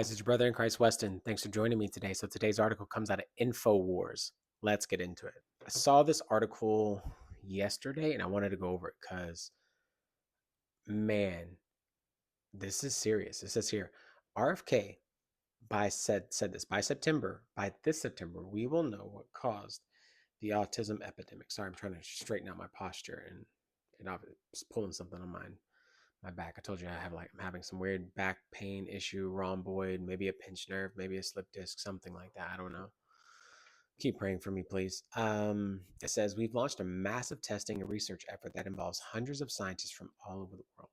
Guys, it's your brother in Christ, Weston. Thanks for joining me today. So today's article comes out of InfoWars. Let's get into it. I saw this article yesterday and I wanted to go over it because, man, this is serious. It says here, RFK said this by this September, we will know what caused the autism epidemic. Sorry, I'm trying to straighten out my posture and I was pulling something on my back. I told you I'm having some weird back pain issue, rhomboid, maybe a pinched nerve, maybe a slip disc, something like that. I don't know. Keep praying for me, please. It says we've launched a massive testing and research effort that involves hundreds of scientists from all over the world.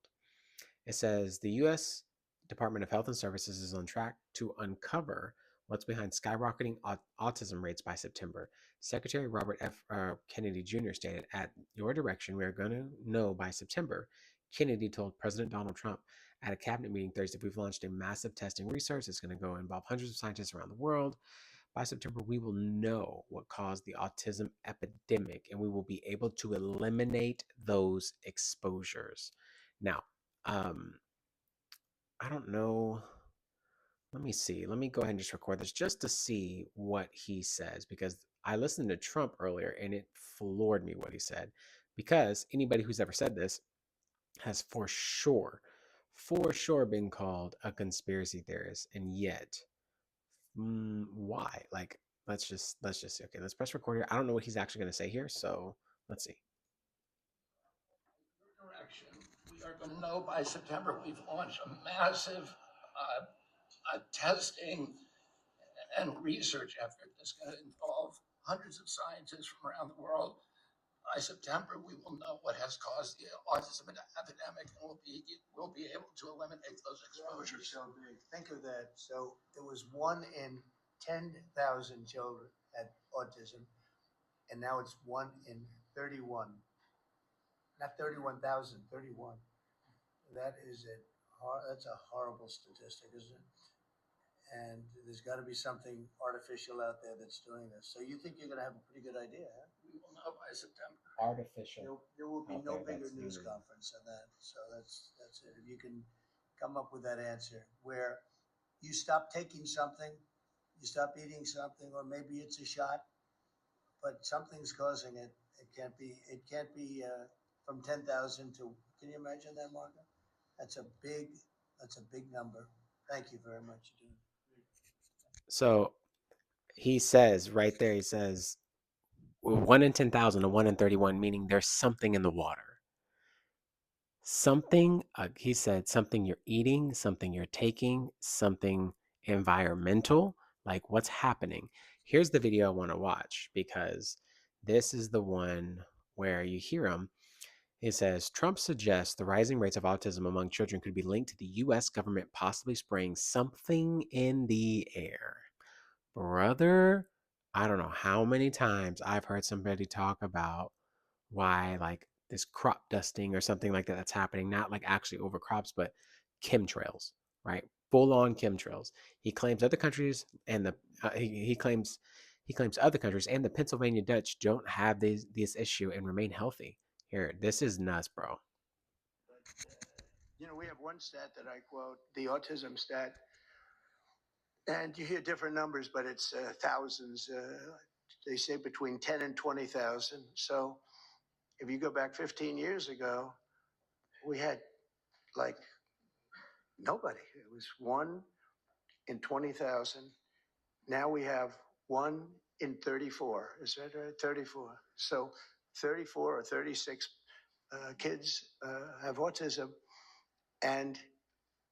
It says the U.S. Department of Health and Services is on track to uncover what's behind skyrocketing autism rates by September. Secretary Robert F. Kennedy Jr. stated, "At your direction, we are going to know by September." Kennedy told President Donald Trump at a cabinet meeting Thursday, "We've launched a massive testing research. It's going to go involve hundreds of scientists around the world. By September, we will know what caused the autism epidemic, and we will be able to eliminate those exposures." Now, um, I don't know. Let me see. Let me go ahead and just record this just to see what he says because I listened to Trump earlier and it floored me what he said. Because anybody who's ever said this has for sure been called a conspiracy theorist. And yet, why? Like, let's just see. Okay, let's press record here. I don't know what he's actually going to say here. So let's see. Direction. We are going to know by September. We've launched a massive testing and research effort that's going to involve hundreds of scientists from around the world. By September, we will know what has caused the autism epidemic, and we'll be able to eliminate those exposures. So big. Think of that. So it was 1 in 10,000 children had autism, and now it's 1 in 31. Not 31,000, 31. That's a horrible statistic, isn't it? And there's got to be something artificial out there that's doing this. So you think you're going to have a pretty good idea, huh? We will know by September. Artificial. There will be Out no there, bigger that's news new. conference than that. So that's it. If you can come up with that answer where you stop taking something, you stop eating something, or maybe it's a shot, but something's causing it. It can't be from 10,000 to, can you imagine that, Marco? That's a big number. Thank you very much. So he says right there, he says 1 in 10,000 to 1 in 31, meaning there's something in the water. Something, he said, something you're eating, something you're taking, something environmental, like what's happening. Here's the video I want to watch because this is the one where you hear him. It says Trump suggests the rising rates of autism among children could be linked to the U.S. government possibly spraying something in the air. Brother, I don't know how many times I've heard somebody talk about why like this crop dusting or something like that that's happening, not like actually over crops, but chemtrails, right? Full on chemtrails. He claims other countries and he claims other countries and the Pennsylvania Dutch don't have this issue and remain healthy. Here, this is nuts, bro. We have one stat that I quote, the autism stat, and you hear different numbers, but it's thousands. They say between 10 and 20,000. So if you go back 15 years ago, we had like nobody. It was 1 in 20,000. Now we have 1 in 34. Is that right? 34. So 34 or 36 kids have autism. And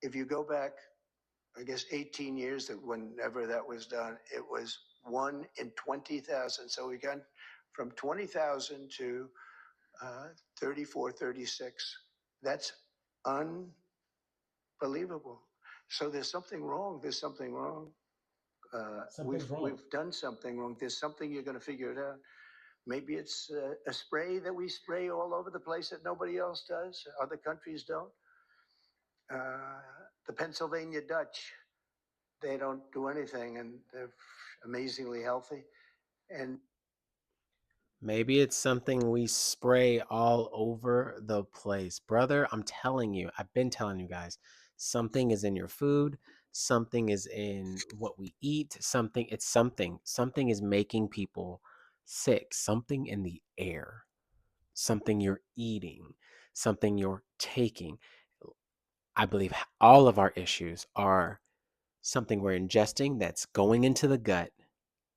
if you go back, I guess 18 years, that whenever that was done, it was 1 in 20,000. So we got from 20,000 to 34, 36. That's unbelievable. So there's something wrong. There's something wrong. We've done something wrong. There's something, you're going to figure it out. Maybe it's a spray that we spray all over the place that nobody else does. Other countries don't. The Pennsylvania Dutch, they don't do anything, and they're amazingly healthy. And Maybe it's something we spray all over the place. Brother, I'm telling you, I've been telling you guys, something is in your food, something is in what we eat, something is making people sick, something in the air, something you're eating, something you're taking. I believe all of our issues are something we're ingesting that's going into the gut,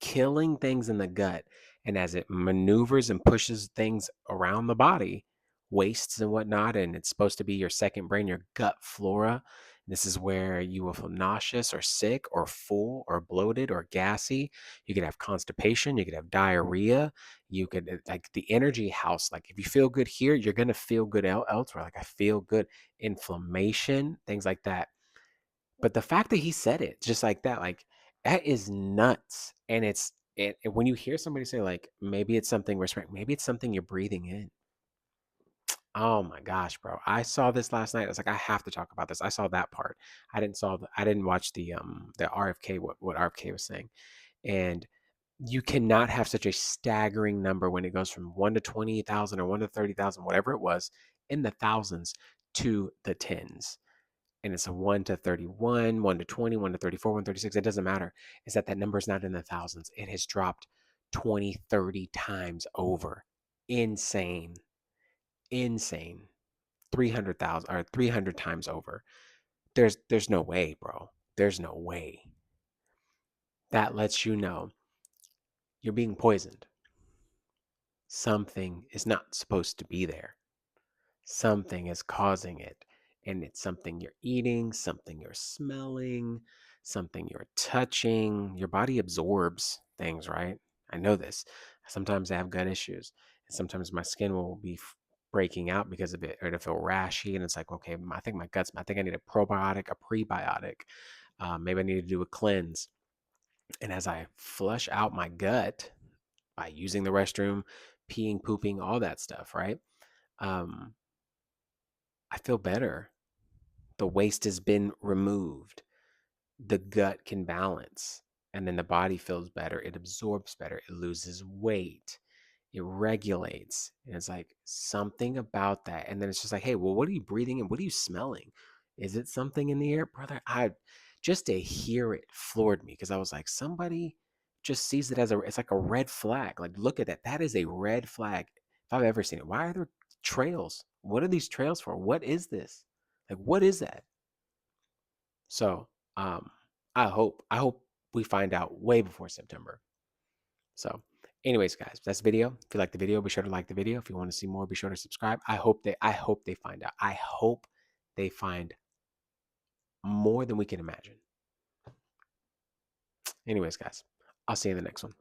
killing things in the gut. And as it maneuvers and pushes things around the body, wastes and whatnot, and it's supposed to be your second brain, your gut flora. This is where you will feel nauseous or sick or full or bloated or gassy. You could have constipation. You could have diarrhea. You could, like the energy house. Like if you feel good here, you're going to feel good elsewhere. Like I feel good. Inflammation, things like that. But the fact that he said it just like that is nuts. And when you hear somebody say like maybe it's something respect, maybe it's something you're breathing in. Oh my gosh, bro! I saw this last night. I was like, I have to talk about this. I saw that part. I didn't watch the RFK what RFK was saying, and you cannot have such a staggering number when it goes from 1 to 20,000 or 1 to 30,000, whatever it was, in the thousands to the tens, and it's a 1 to 31, 1 to 20, 1 to 34, 1 to 36. It doesn't matter. Is that number is not in the thousands. It has dropped 20, 30 times over. Insane. Insane. 300,000 or 300 times over. There's no way, bro. There's no way. That lets you know you're being poisoned. Something is not supposed to be there. Something is causing it. And it's something you're eating, something you're smelling, something you're touching. Your body absorbs things, right? I know this. Sometimes I have gut issues, and sometimes my skin will be breaking out because of it, or it'll feel rashy. And it's like, okay, I think I need a probiotic, a prebiotic. Maybe I need to do a cleanse. And as I flush out my gut by using the restroom, peeing, pooping, all that stuff, right? Um, I feel better. The waste has been removed. The gut can balance, and then the body feels better. It absorbs better. It loses weight. It regulates. And it's like something about that. And then it's just like, hey, well, what are you breathing in? What are you smelling? Is it something in the air? Brother, I just to hear it floored me because I was like, somebody just sees it as it's like a red flag. Like, look at that. That is a red flag. If I've ever seen it. Why are there trails? What are these trails for? What is this? Like, what is that? So, um, I hope we find out way before September. So, anyways, guys, that's the video. If you like the video, be sure to like the video. If you want to see more, be sure to subscribe. I hope they find out. I hope they find more than we can imagine. Anyways, guys, I'll see you in the next one.